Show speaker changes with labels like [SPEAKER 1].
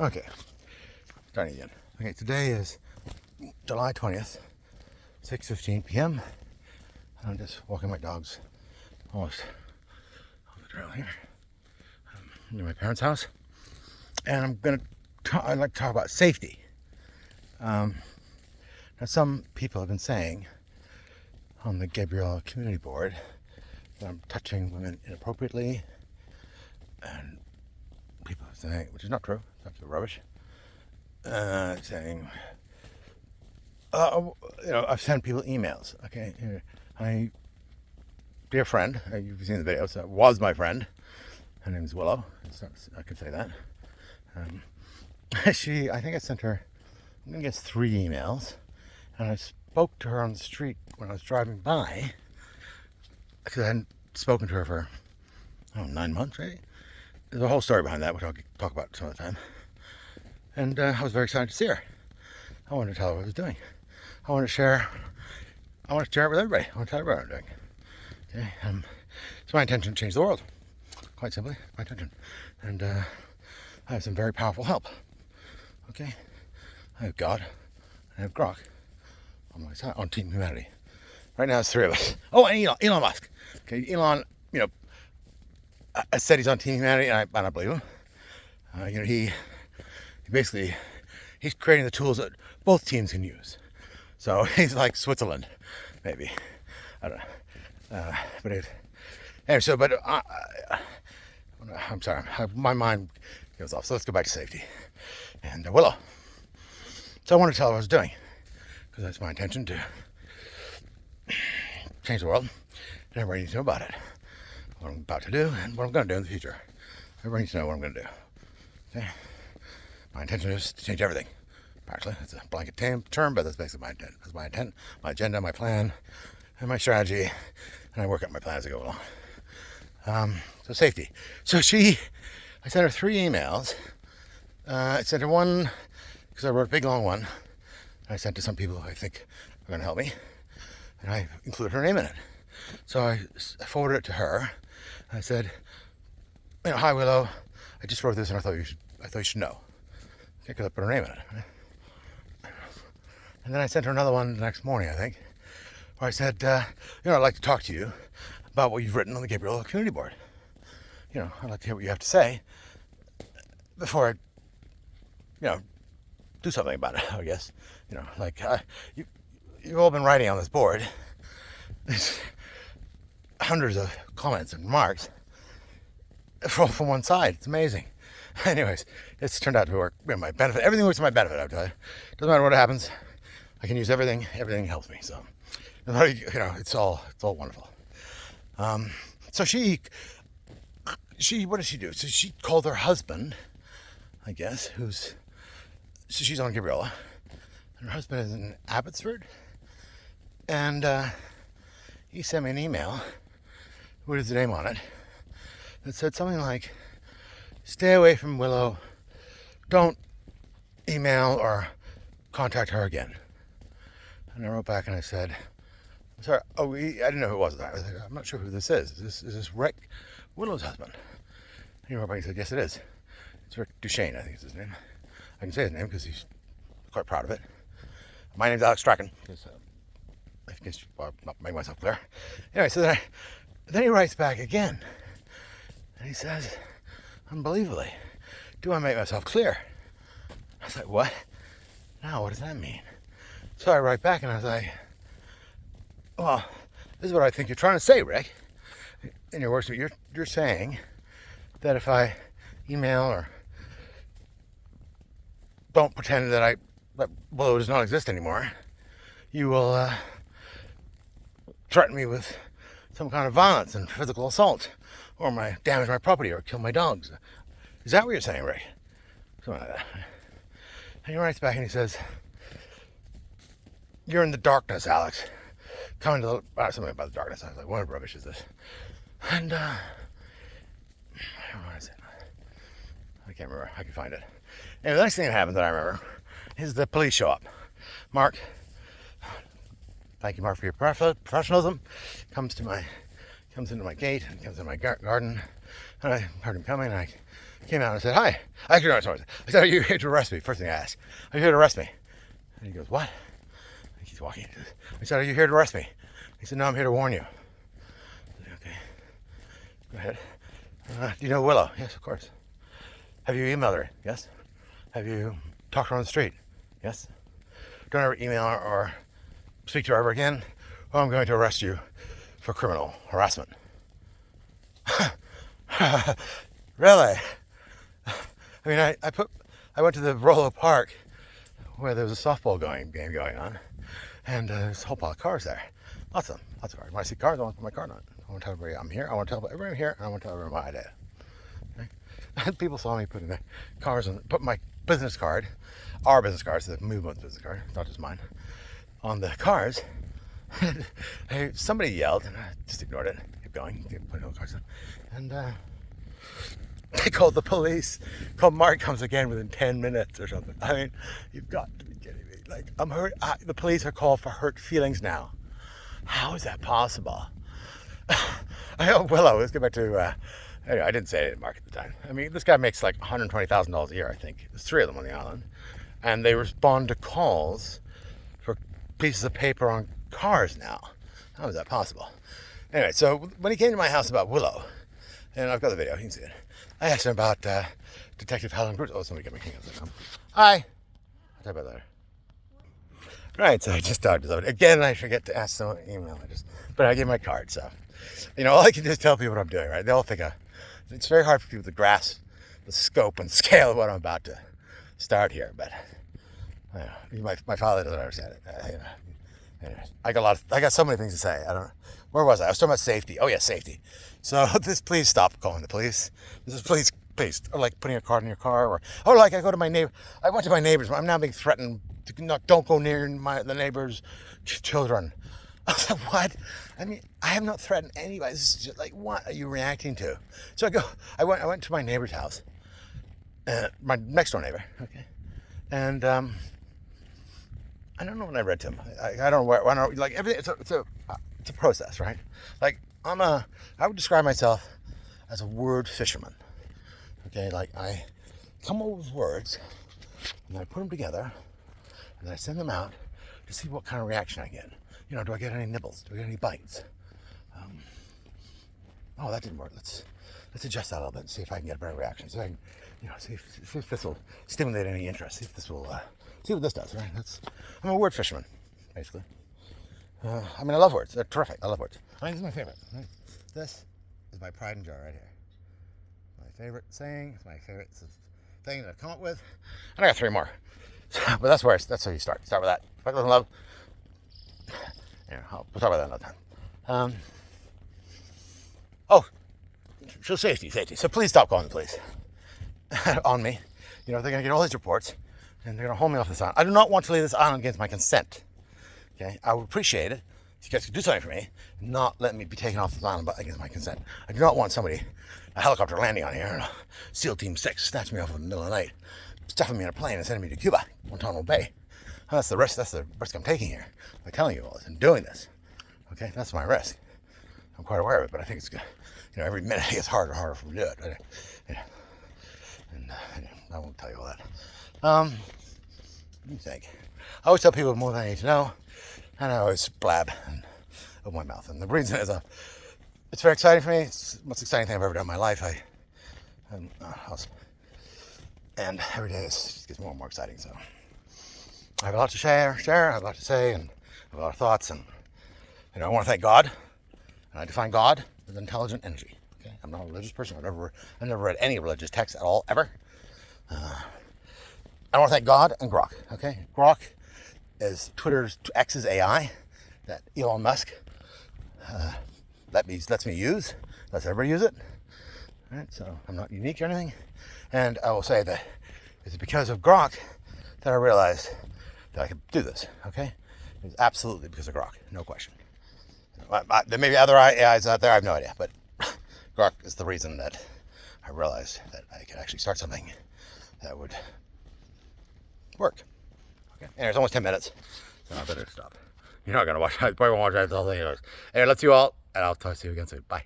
[SPEAKER 1] Okay, starting again. Okay, today is July 20th, 6:15 p.m. I'm just walking my dogs almost on the trail here. I'm near my parents' house. And I'd like to talk about safety. Now, some people have been saying on the Gabriel Community Board that I'm touching women inappropriately, and people are saying, which is not true, it's absolute rubbish, saying, I've sent people emails, okay? Dear friend, you've seen the video, so it was my friend. Her name is Willow, I can say that. I think I sent her, I'm going to guess 3 emails, and I spoke to her on the street when I was driving by, because I hadn't spoken to her for, 9 months, right? There's a whole story behind that, which I'll talk about some other time. And I was very excited to see her. I wanted to tell her what I was doing. I want to share it with everybody. I want to tell everybody what I'm doing. Okay? It's my intention to change the world. Quite simply, my intention. And I have some very powerful help. Okay? I have God. I have Grok on my side, on Team Humanity. Right now, it's 3 of us. Oh, and Elon Musk. Okay, Elon, I said he's on Team Humanity, and I don't believe him. He basically, he's creating the tools that both teams can use. So he's like Switzerland, maybe. I don't know. I'm sorry, my mind goes off. So let's go back to safety. And Willow. So I wanted to tell her what I was doing, because that's my intention to change the world, and everybody needs to know about it. What I'm about to do and what I'm going to do in the future. Everybody needs to know what I'm going to do. Okay? My intention is to change everything. Actually, it's a blanket term, but that's basically my intent. That's my intent, my agenda, my plan, and my strategy, and I work out my plan as I go along. So safety. So I sent her 3 emails. I sent her one because I wrote a big long one. I sent to some people who I think are going to help me, and I included her name in it. So I forwarded it to her. I said, hi Willow, I just wrote this and I thought you should know. Okay, because I put her name in it. Right? And then I sent her another one the next morning, I think, where I said, I'd like to talk to you about what you've written on the Gabriel Community Board. I'd like to hear what you have to say before I, do something about it, I guess. You've all been writing on this board. There's hundreds of comments and remarks from one side. It's amazing. Anyways, it's turned out to work in my benefit. Everything works to my benefit, I'll tell you. Doesn't matter what happens. I can use everything. Everything helps me. So, it's all wonderful. So she, what did she do? So she called her husband, I guess, so she's on Gabriella, and her husband is in Abbotsford, and he sent me an email with his name on it that said something like, stay away from Willow, don't email or contact her again. And I wrote back and I said, I'm sorry, I didn't know who it was. I was like, I'm not sure who this is. Is this Rick, Willow's husband? And he wrote back and said, yes it is. It's Rick Duchesne, I think is his name. I can say his name because he's quite proud of it. My name's Alex Strachan, because I guess I'll not make myself clear. Anyway, so then he writes back again, and he says, unbelievably, do I make myself clear? I was like, what? Now, what does that mean? So I write back, and I was like, well, this is what I think you're trying to say, Rick. In your words, you're saying that if I email or don't pretend that Willow does not exist anymore, you will threaten me with some kind of violence and physical assault, or damage my property, or kill my dogs. Is that what you're saying, Ray? Something like that. And he writes back and he says, you're in the darkness, Alex. Coming to something about the darkness. I was like, what rubbish is this? And I don't know what I said. I can't remember. I can find it. And the next thing that happens that I remember is the police show up. Mark, thank you, Mark, for your professionalism. Comes into my gate and comes into my garden. And I heard him coming, and I came out and said, hi. Actually, no, sorry. I said, are you here to arrest me? First thing I asked. Are you here to arrest me? And he goes, what? And he's walking. I said, are you here to arrest me? He said, no, I'm here to warn you. I said, okay. Go ahead. Do you know Willow? Yes, of course. Have you emailed her? Yes. Have you talked to her on the street? Yes. Don't ever email her or speak to her ever again, or I'm going to arrest you for criminal harassment. Really? I mean, I went to the Rollo Park where there was a softball game going on, and there's a whole pile of cars there. Lots of cars. When I see cars, I want to put my card on. I want to tell everybody I'm here. I want to tell everybody I'm here, and I want to tell everybody my idea. Okay? And people saw me putting the cars on, put my business card, our business cards, the movement's business card, not just mine, on the cars. And somebody yelled, and I just ignored it. Kept going, kept putting all the cards on, and they called the police. Called Mark comes again within 10 minutes or something. I mean, you've got to be kidding me. Like, I'm hurt. The police are called for hurt feelings now. How is that possible? Willow, let's get back to, anyway, I didn't say it to Mark at the time. I mean, this guy makes like $120,000 a year, I think. There's 3 of them on the island. And they respond to calls for pieces of paper on cars now. How is that possible? Anyway, so when he came to my house about Willow, and I've got the video, you can see it, I asked him about Detective Helen Bruce. Oh, somebody got my king. Hi. I'll talk about that later. Right, so I just talked to somebody. Again, I forget to ask someone to email. But I gave my card, so. You know, all I can do is tell people what I'm doing, right? They all think it's very hard for people to grasp the scope and scale of what I'm about to start here. But, you know, my father doesn't understand it. Anyways, I got so many things to say. Where was I was talking about safety. Oh yeah, safety. So please stop calling the police. This is please, or like putting a card in your car, or like I went to my neighbors. I'm now being threatened to don't go near the neighbors' children. I was like, what? I mean, I have not threatened anybody. This is just like, what are you reacting to? So I went to my neighbor's house, my next door neighbor. Okay, and I don't know what I read to him. I don't know like everything. It's a process, right? Like I would describe myself as a word fisherman. Okay, like I come up with words and then I put them together and then I send them out to see what kind of reaction I get. You know, do I get any nibbles? Do I get any bites? Oh, that didn't work. Let's adjust that a little bit and see if I can get a better reaction. So I can, you know, see if this will stimulate any interest. See if this will see what this does. Right? I'm a word fisherman, basically. I mean, I love words. They're terrific. I love words. I mean, this is my favorite. Right? This is my pride and joy right here. My favorite saying. It's my favorite thing that I've come up with. And I got 3 more. But that's how you start. Start with that. If I love. Yeah, we'll talk about that another time. So safety. So please stop calling the police on me. You know, they're going to get all these reports, and they're going to hold me off this island. I do not want to leave this island against my consent. Okay, I would appreciate it if you guys could do something for me, not let me be taken off this island against my consent. I do not want a helicopter landing on here, and a SEAL Team 6 snatch me off in the middle of the night, stuffing me in a plane and sending me to Cuba, Guantanamo Bay. That's the risk I'm taking here by telling you all this and doing this. Okay, that's my risk. I'm quite aware of it, but I think it's good. You know, every minute it gets harder and harder for me to do it. And I won't tell you all that. What do you think? I always tell people more than I need to know, and I always blab and open my mouth. And the reason is, it's very exciting for me. It's the most exciting thing I've ever done in my life. And every day it just gets more and more exciting. So I have a lot to share. I have a lot to say, and I have a lot of thoughts. And you know, I want to thank God. And I define God as intelligent energy. Okay, I'm not a religious person. I've never read any religious text at all ever. I want to thank God and Grok. Okay, Grok is X's AI that Elon Musk lets me use. Lets everybody use it. All right, so I'm not unique or anything. And I will say that it's because of Grok that I realized that I could do this. Okay, it's absolutely because of Grok, no question. There may be other AIs out there, I have no idea, but Grok is the reason that I realized that I could actually start something that would work. Okay, and it's almost 10 minutes, so I better stop. You're not going to watch, I probably won't watch that the whole thing. Anyway, let's see you all, and I'll talk to you again soon. Bye.